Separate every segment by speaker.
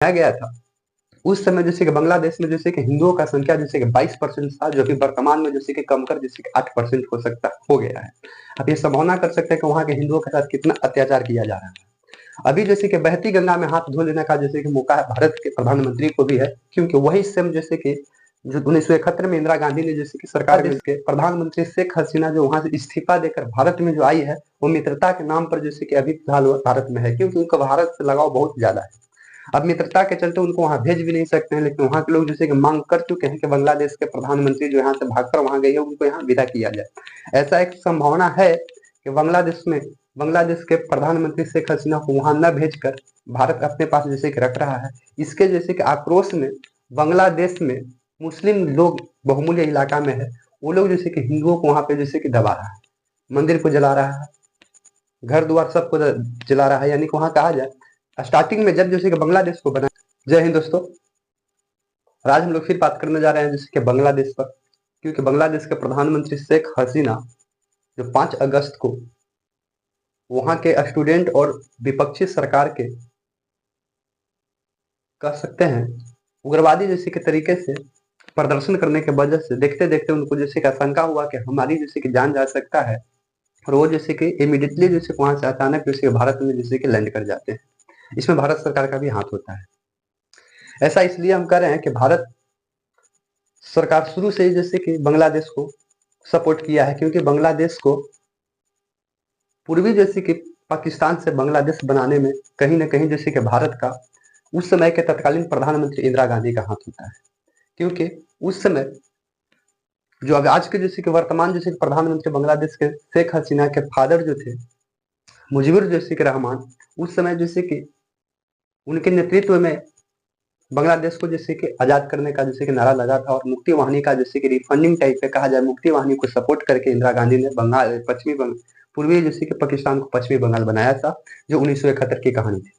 Speaker 1: बनाया गया था, उस समय जैसे कि बांग्लादेश में जैसे कि हिंदुओं का संख्या जैसे कि 22% था, जो कि वर्तमान में जैसे कि कम कर जैसे कि 8% हो गया है। आप ये संभावना कर सकते हैं कि वहाँ के हिंदुओं के साथ कितना अत्याचार किया जा रहा है। अभी जैसे कि बहती गंगा में हाथ धो लेने का जैसे कि मौका भारत के प्रधानमंत्री को भी है, क्योंकि वही सेम जैसे कि जो 1971 में इंदिरा गांधी ने जैसे कि सरकार में के प्रधानमंत्री शेख हसीना जो वहां से इस्तीफा देकर भारत में जो आई है, वो मित्रता के नाम पर जैसे कि अभी फिलहाल भारत में है, क्योंकि उनका भारत से लगाव बहुत ज्यादा है। अब मित्रता के चलते उनको वहां भेज भी नहीं सकते हैं, लेकिन वहां के लोग जैसे कि मांग कर चुके हैं कि बांग्लादेश के प्रधानमंत्री जो यहाँ से भागकर वहां गई है, उनको यहाँ विदा किया जाए। ऐसा एक संभावना है कि बांग्लादेश के प्रधानमंत्री शेख हसीना को वहां न भेजकर भारत अपने पास जैसे कि रख रहा है। इसके जैसे कि आक्रोश में बांग्लादेश में मुस्लिम लोग बहुमूल्य इलाका में है, वो लोग जैसे कि हिंदुओं को वहां पे जैसे कि दबा रहा है, मंदिर को जला रहा है, घर द्वार सबको जला रहा है। यानी कि वहां कहा जाए स्टार्टिंग में जब जैसे कि बांग्लादेश को बना। जय हिंद दोस्तों, आज हम लोग फिर बात करने जा रहे हैं जैसे कि बांग्लादेश पर, क्योंकि बांग्लादेश के प्रधानमंत्री शेख हसीना जो 5 अगस्त को वहां के स्टूडेंट और विपक्षी सरकार के कह सकते हैं उग्रवादी जैसे के तरीके से प्रदर्शन करने के वजह से देखते देखते उनको जैसे कि आशंका हुआ कि हमारी जैसे कि जान जा सकता है, और वो जैसे कि इमीडिएटली जैसे वहां से अचानक जैसे भारत में जैसे कि लैंड कर जाते हैं। इसमें भारत सरकार का भी हाथ होता है। ऐसा इसलिए हम कह रहे हैं कि भारत सरकार शुरू से ही जैसे कि बांग्लादेश को सपोर्ट किया है, क्योंकि बांग्लादेश को पूर्वी जैसे कि पाकिस्तान से बांग्लादेश बनाने में कहीं ना कहीं जैसे कि भारत का उस समय के तत्कालीन प्रधानमंत्री इंदिरा गांधी का हाथ होता है। क्योंकि उस समय जो अब आज के जैसे कि वर्तमान जैसे कि प्रधानमंत्री बांग्लादेश के शेख हसीना के फादर जो थे मुजीबुर जैसे के रहमान, उस समय जैसे कि उनके नेतृत्व में बांग्लादेश को जैसे कि आजाद करने का जैसे कि नारा लगा था, और मुक्ति वाहिनी का जैसे कि रिफंडिंग टाइप पे कहा जाए, मुक्ति वाहिनी को सपोर्ट करके इंदिरा गांधी ने पूर्वी जैसे कि पाकिस्तान को पश्चिमी बंगाल बनाया था, जो 1971 की कहानी थी,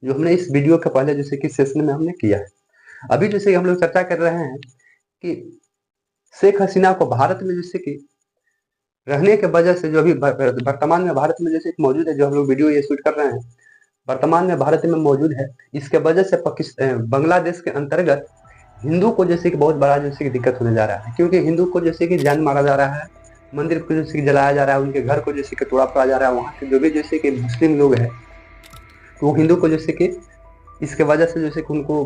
Speaker 1: जो हमने इस वीडियो के पहले जैसे कि सेशन में हमने किया है। अभी जैसे हम लोग चर्चा कर रहे हैं कि शेख हसीना को भारत में जैसे कि रहने के वजह से जो अभी वर्तमान में भारत में जैसे मौजूद है, जो हम लोग वीडियो ये शूट कर रहे हैं वर्तमान में भारत में मौजूद है, इसके वजह से बांग्लादेश के अंतर्गत हिंदू को जैसे कि बहुत बड़ा जैसे कि दिक्कत होने जा रहा है, क्योंकि हिंदू को जैसे कि जान मारा जा रहा है, मंदिर को जैसे कि जलाया जा रहा है, उनके घर को जैसे कि तोड़ा फोड़ा जा रहा है। वहाँ के जो भी जैसे कि मुस्लिम लोग हैं वो हिंदू को जैसे कि इसके वजह से जैसे कि उनको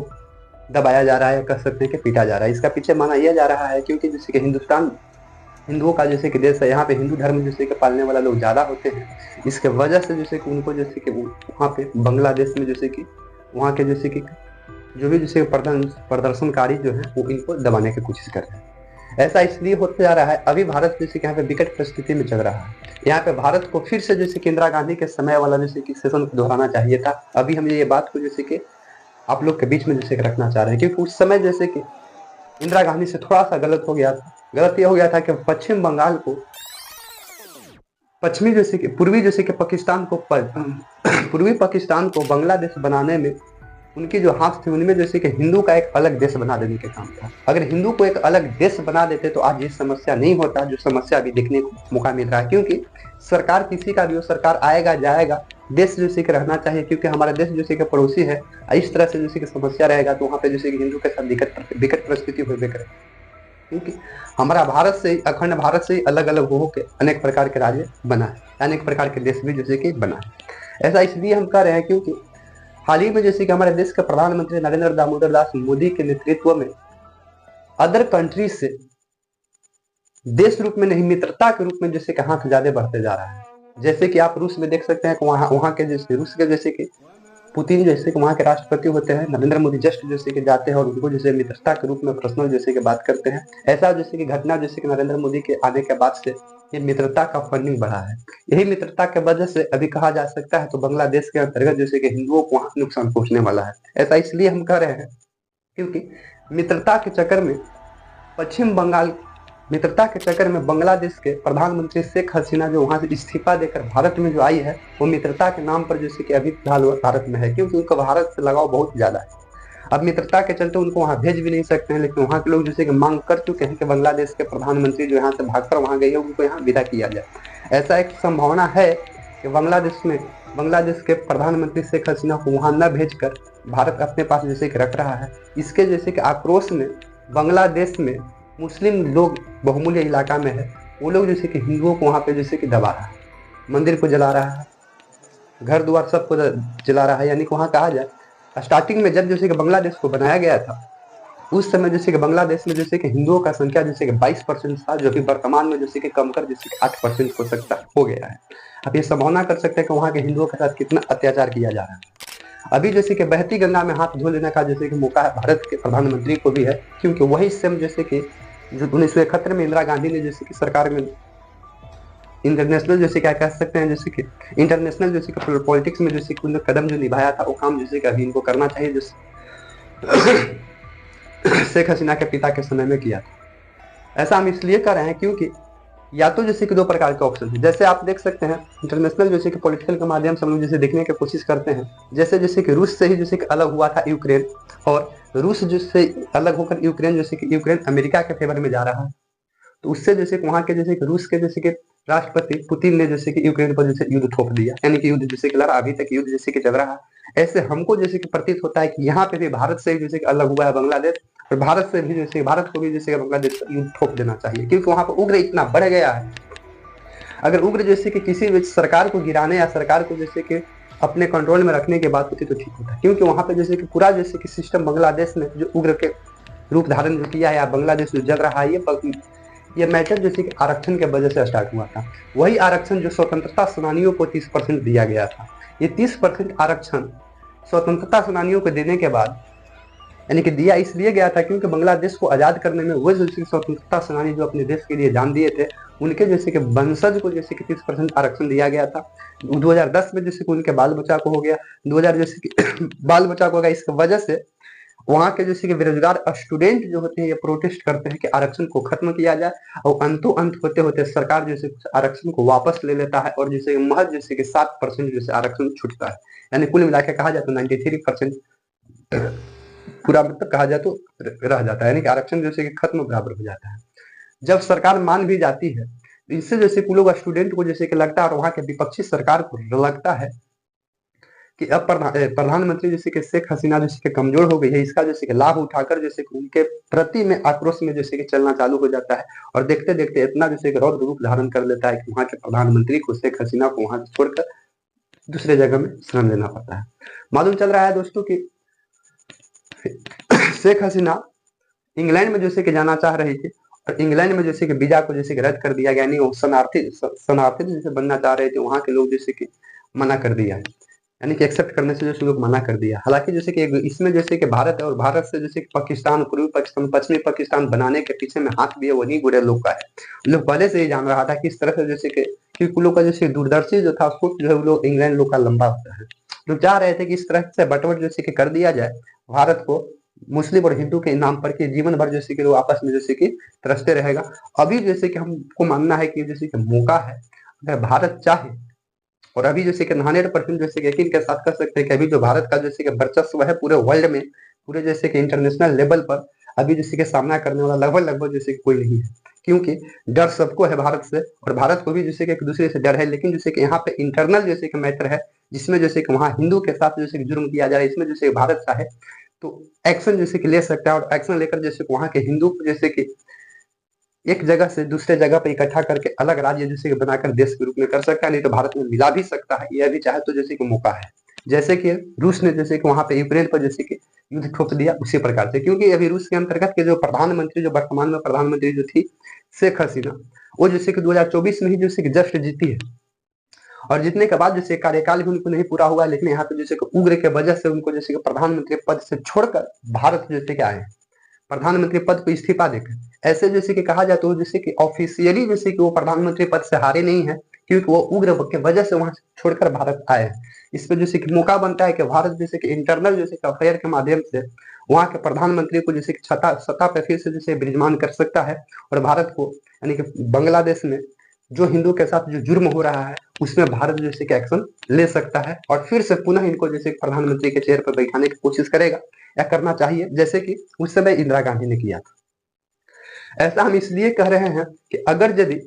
Speaker 1: दबाया जा रहा है, कह सकते हैं कि पीटा जा रहा है। इसका पीछे माना यह जा रहा है क्योंकि जैसे कि हिंदुस्तान हिंदुओं का जैसे कि देश है, यहाँ पे हिंदू धर्म जैसे कि पालने वाला लोग ज्यादा होते हैं, इसके वजह से जैसे कि उनको जैसे कि वहाँ पे बांग्लादेश में जैसे कि वहाँ के जैसे कि जो भी जैसे प्रदर्शनकारी जो है वो इनको दबाने की कोशिश कर रहे हैं। ऐसा इसलिए होते जा रहा है, अभी भारत जैसे कि यहाँ पे विकट परिस्थिति में चल रहा है। यहाँ पे भारत को फिर से जैसे कि इंदिरा गांधी के समय वाला जैसे कि सेशन को दोहराना चाहिए था। अभी हम ये बात को जैसे कि आप लोग के बीच में जैसे कि रखना चाह रहे हैं, क्योंकि उस समय जैसे कि इंदिरा गांधी से थोड़ा सा गलत हो गया था। गलत यह हो गया था कि पश्चिम बंगाल को पश्चिमी जैसे कि पूर्वी जैसे कि पाकिस्तान को पूर्वी पाकिस्तान को बांग्लादेश बनाने में उनकी जो हाथ थे, उनमें जैसे कि हिंदू का एक अलग देश बना देने के काम था। अगर हिंदू को एक अलग देश बना देते तो आज ये समस्या नहीं होता, जो समस्या अभी देखने को मौका मिल रहा है। क्योंकि सरकार किसी का भी हो, सरकार आएगा जाएगा, देश जैसे कि रहना चाहिए, क्योंकि हमारा देश जैसे कि पड़ोसी है। इस तरह से जैसे कि समस्या रहेगा तो वहाँ पे जैसे कि हिंदू के साथ विकट परिस्थिति हो करे, क्योंकि हमारा भारत से अखंड भारत से अलग अलग हो के अनेक प्रकार के राज्य बना है, अनेक प्रकार के देश भी जैसे कि बना है। ऐसा इसलिए हम कह रहे हैं क्योंकि हाल ही में जैसे कि हमारे देश के प्रधानमंत्री नरेंद्र दामोदर दास मोदी के नेतृत्व में अदर कंट्री से देश रूप में नहीं मित्रता के रूप में जैसे कि हाथ ज्यादा बढ़ते जा रहा है। जैसे कि आप रूस में देख सकते हैं कि वहाँ के जैसे रूस के जैसे कि पुतिन जैसे कि वहाँ के राष्ट्रपति होते हैं, नरेंद्र मोदी जस्ट जैसे कि जाते हैं और उनको जैसे मित्रता के रूप में पर्सनल जैसे कि बात करते हैं। ऐसा जैसे कि घटना जैसे कि नरेंद्र मोदी के आने के बाद से ये मित्रता का फंडिंग बढ़ा है। यही मित्रता के वजह से अभी कहा जा सकता है तो बांग्लादेश के अंतर्गत जैसे कि हिंदुओं को वहाँ नुकसान पहुंचने वाला है। ऐसा इसलिए हम कह रहे हैं क्योंकि मित्रता के चक्कर में पश्चिम बंगाल मित्रता के चक्कर में बांग्लादेश के प्रधानमंत्री शेख हसीना जो वहां से इस्तीफा देकर भारत में जो आई है, वो मित्रता के नाम पर जैसे कि अभी फिलहाल भारत में है, क्योंकि उनका भारत से लगाव बहुत ज्यादा है। अब मित्रता के चलते उनको वहां भेज भी नहीं सकते हैं, लेकिन वहां के लोग जैसे कि मांग कर चुके हैं कि बांग्लादेश के प्रधानमंत्री जो यहाँ से भागकर वहां गई है उनको यहाँ विदा किया जाए। ऐसा एक संभावना है कि बांग्लादेश के प्रधानमंत्री शेख हसीना को वहां न भेजकर भारत अपने पास जैसे कि रख रहा है, इसके जैसे कि आक्रोश में बांग्लादेश में मुस्लिम लोग बहुमूल्य इलाका में है, वो लोग जैसे कि हिंदुओं को वहाँ पे जैसे कि दबा रहा है, मंदिर को जला रहा है, घर द्वार सबको जला रहा है। यानी कि वहाँ कहा जाए स्टार्टिंग में जब जैसे कि बांग्लादेश को बनाया गया था, उस समय जैसे कि बांग्लादेश में जैसे कि हिंदुओं का संख्या जैसे कि 22% था, जो कि वर्तमान में जैसे कि कम कर जैसे कि 8% हो गया है। आप ये संभावना कर सकते हैं कि वहाँ के हिंदुओं के साथ कितना अत्याचार किया जा रहा है। अभी जैसे कि बहती गंगा में हाथ धो लेने का जैसे कि मौका भारत के प्रधानमंत्री को भी है, क्योंकि वही सेम जैसे कि जो 1971 में इंदिरा गांधी ने जैसे कि सरकार में इंटरनेशनल जैसे क्या कह सकते हैं, जैसे कि इंटरनेशनल जैसे कि पॉलिटिक्स में जैसे कि कदम जो निभाया था, वो काम जैसे कि अभी इनको करना चाहिए जैसे शेख हसीना के पिता के समय में किया था। ऐसा हम इसलिए कर रहे हैं क्योंकि या तो जैसे कि दो प्रकार के ऑप्शन है, जैसे आप देख सकते हैं इंटरनेशनल जैसे कि पॉलिटिकल के माध्यम से हम लोग जैसे देखने की कोशिश करते हैं, जैसे जैसे कि रूस से ही जैसे कि अलग हुआ था यूक्रेन, और रूस जिससे अलग होकर यूक्रेन जैसे कि यूक्रेन अमेरिका के फेवर में जा रहा है, तो उससे जैसे कि वहाँ के जैसे कि रूस के जैसे कि राष्ट्रपति पुतिन ने जैसे कि यूक्रेन पर जैसे युद्ध थोप दिया, यानी कि युद्ध जैसे कि लड़ा, अभी तक युद्ध जैसे कि चल रहा है। ऐसे हमको जैसे कि प्रतीत होता है कि यहाँ पे भी भारत से जैसे कि अलग हुआ है बांग्लादेश, और भारत से भी जैसे भारत को भी जैसे बांग्लादेश पर युद्ध थोप देना चाहिए, क्योंकि वहाँ पर उग्र इतना बढ़ गया है। अगर उग्र जैसे कि किसी भी सरकार को गिराने या सरकार को जैसे कि अपने कंट्रोल में रखने की बात होती तो ठीक होता, क्योंकि वहाँ पे जैसे कि पूरा जैसे कि सिस्टम बांग्लादेश में जो उग्र के रूप धारण जो किया है, या बांग्लादेश जो जल रहा है, ये मैटर जैसे कि आरक्षण के वजह से स्टार्ट हुआ था। वही आरक्षण जो स्वतंत्रता सेनानियों को 30% दिया गया था, ये 30% आरक्षण स्वतंत्रता सेनानियों को देने के बाद, यानी कि दिया इसलिए गया था क्योंकि बांग्लादेश को आजाद करने में वो जैसे स्वतंत्रता सेनानी जो अपने देश के लिए जान दिए थे, उनके जैसे कि वंशज को जैसे कि 30% आरक्षण दिया गया था। 2010 में जैसे कि उनके बाल बच्चा को हो गया, 2000 जैसे कि बाल बच्चा को हो गया, इसकी वजह से वहाँ के जैसे कि बेरोजगार स्टूडेंट जो होते हैं ये प्रोटेस्ट करते हैं कि आरक्षण को खत्म किया जाए, और अंतो अंत होते होते सरकार जैसे आरक्षण को वापस ले लेता है, और जैसे महज जैसे कि 7% जैसे आरक्षण छूटता है। यानी कुल मिलाकर कहा जाए तो 93% पूरा मतलब कहा जाए तो रह जाता है, यानी कि आरक्षण जैसे कि खत्म बराबर हो जाता है। जब सरकार मान भी जाती है, इससे जैसे कुछ लोग स्टूडेंट को जैसे कि लगता है, और वहाँ के विपक्षी सरकार को लगता है कि अब प्रधानमंत्री जैसे कि शेख हसीना जैसे कि कमजोर हो गई है, इसका जैसे कि लाभ उठाकर जैसे कि उनके प्रति में आक्रोश में जैसे कि चलना चालू हो जाता है, और देखते देखते इतना जैसे कि रौद्र रूप धारण कर लेता है कि वहाँ के प्रधानमंत्री को शेख हसीना को वहां छोड़कर दूसरे जगह में शरण लेना पड़ता है। मालूम चल रहा है दोस्तों की शेख हसीना इंग्लैंड में जैसे कि जाना चाह रही थी, और इंग्लैंड में जैसे कि वीजा को जैसे कि रद्द कर दिया गया, यानी वो शरणार्थी जैसे बनना चाह रहे थे, वहां के लोग जैसे कि मना कर दिया, यानी कि एक्सेप्ट करने से जैसे लोग मना कर दिया। हालांकि जैसे कि इसमें जैसे कि भारत है, और भारत से जैसे कि पाकिस्तान, पूर्वी पाकिस्तान, पश्चिमी पाकिस्तान बनाने के पीछे में हाथ भी है वही गुड़े लोग का है। लोग पहले से ही जान रहा था कि इस तरह से जैसे कि क्योंकि लोग का जैसे दूरदर्शी जो था उसको जो है वो लोग इंग्लैंड लोग का लंबा होता है, लोग चाह रहे थे कि इस तरह से बंटवारा जैसे कि कर दिया जाए भारत को मुस्लिम और हिंदू के नाम पर, के जीवन भर जैसे कि लोग आपस में जैसे कि तरसते रहेगा। अभी जैसे कि हमको मानना है कि जैसे कि मौका है, अगर भारत चाहे, और अभी जैसे कि 100% जैसे कि यकीन के साथ कर सकते हैं कि अभी जो भारत का जैसे कि वर्चस्व है पूरे वर्ल्ड में, पूरे जैसे कि इंटरनेशनल लेवल पर, अभी जैसे कि सामना करने वाला लगभग लगभग जैसे कि कोई नहीं है, क्योंकि डर सबको है भारत से, और भारत को भी जैसे कि एक दूसरे से डर है। लेकिन जैसे कि यहाँ पे इंटरनल जैसे कि मैटर है, जिसमें जैसे कि वहाँ हिंदू के साथ जैसे कि जुर्म किया जा रहा है, इसमें जैसे भारत चाहे तो एक्शन जैसे कि ले सकता है, और एक्शन लेकर जैसे वहाँ के हिंदू को जैसे कि एक जगह से दूसरे जगह पर इकट्ठा करके अलग राज्य जैसे कि बनाकर देश के रूप में कर सकता है, नहीं तो भारत में मिला भी सकता है, यह भी चाहे तो जैसे कि मौका है। जैसे कि रूस ने जैसे कि वहां पे यूक्रेन पर जैसे कि युद्ध थोप दिया, उसी प्रकार से, क्योंकि अभी रूस के अंतर्गत के जो प्रधानमंत्री, जो वर्तमान में प्रधानमंत्री जो थी शेख हसीना, वो जैसे कि 2024 में ही जैसे कि जस्ट जीती है, और जीतने के बाद जैसे कार्यकाल भी उनको नहीं पूरा हुआ, लेकिन यहाँ पे जैसे कि उग्र के वजह से उनको जैसे कि प्रधानमंत्री पद से छोड़कर भारत जैसे कि आए, प्रधानमंत्री पद को इस्तीफा देकर। ऐसे जैसे कि कहा जाए तो जैसे कि ऑफिशियली जैसे कि वो प्रधानमंत्री पद से हारे नहीं है, क्योंकि वो उग्र के वजह से वहां छोड़कर भारत आए हैं। इस पर जैसे कि मौका बनता है कि भारत जैसे कि इंटरनल जैसे कि अफेयर के माध्यम से वहां के प्रधानमंत्री को जैसे कि सत्ता पे फिर से जैसे विराजमान कर सकता है, और भारत को, यानी कि बांग्लादेश में जो हिंदू के साथ जो जुर्म हो रहा है उसमें भारत जैसे कि एक्शन ले सकता है, और फिर से पुनः इनको जैसे प्रधानमंत्री के चेयर पर बैठाने की कोशिश करेगा, या करना चाहिए, जैसे कि उस समय इंदिरा गांधी ने किया था। ऐसा हम इसलिए कह रहे हैं कि अगर यदि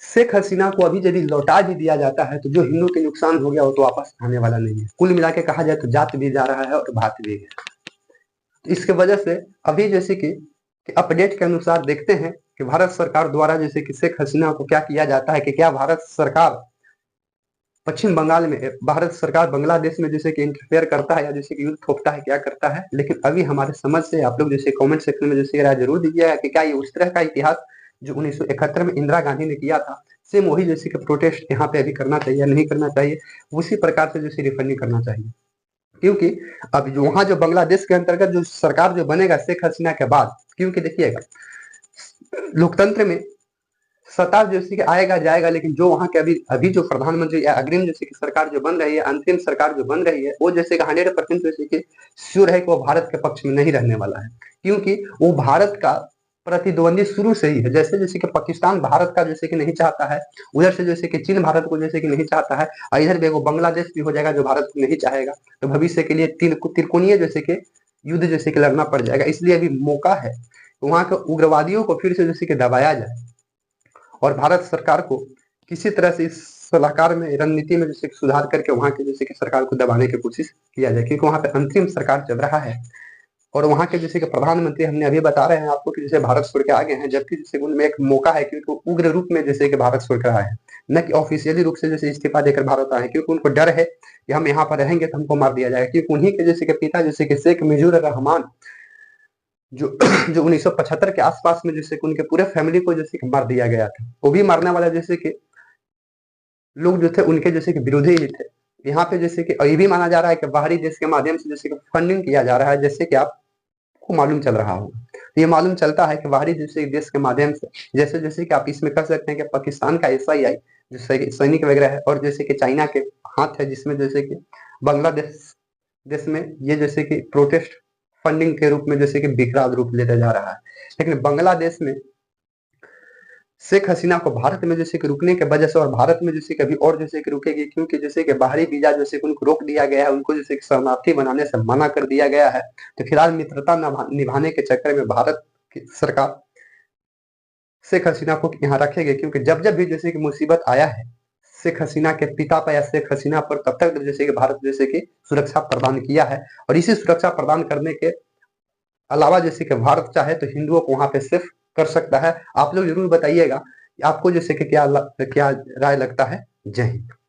Speaker 1: शेख हसीना को अभी यदि लौटा भी दिया जाता है तो जो हिंदू के नुकसान हो गया वो तो वापस आने वाला नहीं है। कुल मिला के कहा जाए तो जात भी जा रहा है और भात भी है। तो इसके वजह से अभी जैसे कि अपडेट के अनुसार देखते हैं कि भारत सरकार द्वारा जैसे कि शेख हसीना को क्या किया जाता है, कि क्या भारत सरकार पश्चिम बंगाल में, भारत सरकार बांग्लादेश में जैसे कि इंटरफेयर करता है या जैसे कि युद्ध थोपता है, क्या करता है। लेकिन अभी हमारे समझ से आप लोग जैसे कमेंट सेक्शन में जैसे राय जरूर दीजिएगा कि क्या ये उस तरह का इतिहास जो 1971 में इंदिरा गांधी ने किया था, सेम वही जैसे कि प्रोटेस्ट यहाँ पे अभी करना चाहिए या नहीं करना चाहिए, उसी प्रकार से जैसे रिफंडिंग करना चाहिए। क्योंकि अब जो वहां जो बांग्लादेश के अंतर्गत जो सरकार जो बनेगा शेख हसीना के बाद, क्योंकि देखिएगा लोकतंत्र में सत्ता जैसे कि आएगा जाएगा, लेकिन जो वहां के अभी अभी जो प्रधानमंत्री या अग्रिम जैसे कि सरकार जो बन रही है, अंतिम सरकार जो बन रही है, वो जैसे कि 100% जैसे कि श्योर है कि वो भारत के पक्ष में नहीं रहने वाला है। क्योंकि वो भारत का प्रतिद्वंदी शुरू से ही है। जैसे जैसे कि पाकिस्तान भारत का जैसे कि नहीं चाहता है, उधर से जैसे कि चीन भारत को जैसे कि नहीं चाहता है, और इधर भी वो बांग्लादेश भी हो जाएगा जो भारत को नहीं चाहेगा। तो भविष्य के लिए त्रिकोणीय जैसे कि युद्ध जैसे कि लड़ना पड़ जाएगा। इसलिए अभी मौका है वहां के उग्रवादियों को फिर से जैसे कि दबाया जाए और भारत सरकार को किसी तरह से इस सलाहकार में रणनीति में जैसे सुधार करके वहां के जैसे कि सरकार को दबाने की कोशिश किया जाए। क्योंकि वहां पे अंतरिम सरकार चल रहा है और वहां के जैसे कि प्रधानमंत्री हमने अभी बता रहे हैं आपको कि जैसे भारत छोड़ के आ गए हैं, जबकि जैसे उनमें एक मौका है क्योंकि उग्र रूप में जैसे कि भारत छोड़ कर आए हैं, न कि ऑफिशियली रूप से जैसे इस्तीफा देकर भारत आए हैं। क्योंकि उनको डर है कि हम यहाँ पर रहेंगे तो हमको मार दिया जाएगा। क्योंकि उन्हीं के जैसे कि पिता जैसे कि शेख मुजीबुर रहमान जो जो 1975 के आसपास में जैसे कि उनके पूरे फैमिली को जैसे कि मार दिया गया था, वो भी मारने वाला जैसे कि लोग जो थे उनके जैसे कि विरोधी ही थे। यहाँ पे जैसे कि ये भी माना जा रहा है कि बाहरी देश के माध्यम से जैसे कि फंडिंग किया जा रहा है, जैसे कि आपको मालूम चल रहा होगा। तो ये मालूम चलता है कि बाहरी जैसे देश के माध्यम से जैसे जैसे कि आप इसमें कर सकते हैं कि पाकिस्तान का SII जो सैनिक वगैरह है, और जैसे कि चाइना के हाथ है जिसमें जैसे कि बांग्लादेश देश में ये जैसे कि प्रोटेस्ट फंडिंग के रूप में जैसे कि विकराल रूप लेता जा रहा है। लेकिन बांग्लादेश में शेख हसीना को भारत में जैसे कि रुकने के वजह से, और भारत में जैसे कि अभी और जैसे कि रुकेगी, क्योंकि जैसे कि बाहरी वीजा जैसे कि उनको रोक दिया गया है, उनको जैसे कि शरणार्थी बनाने से मना कर दिया गया है। तो फिलहाल मित्रता निभाने के चक्कर में भारत की सरकार शेख हसीना को यहाँ रखेगी। क्योंकि जब जब भी जैसे कि मुसीबत आया है शेख हसीना के पिता पर या शेख हसीना पर, तब तक जैसे कि भारत जैसे कि सुरक्षा प्रदान किया है। और इसी सुरक्षा प्रदान करने के अलावा जैसे कि भारत चाहे तो हिंदुओं को वहां पे सिर्फ कर सकता है। आप लोग जरूर बताइएगा आपको जैसे कि क्या राय लगता है। जय हिंद।